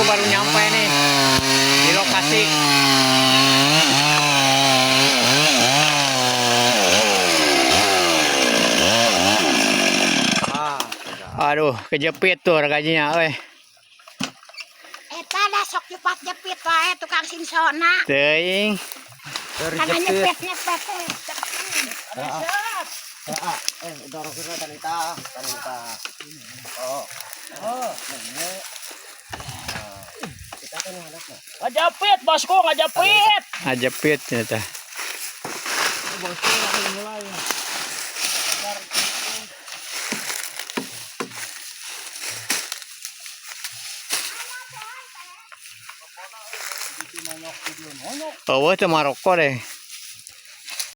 baru nyampe nih di lokasi. Aduh, kejepit tuh gajinya, Tada sok jepit wae tukang sinsona. Teuing. Karena nyepet. Dorong kita tanita. Oh. Kita kan hadapna. Ngajapit, bosku, ngajapit. Ngajepit ternyata. Bosku lagi mulai. Oh, itu Maroko deh.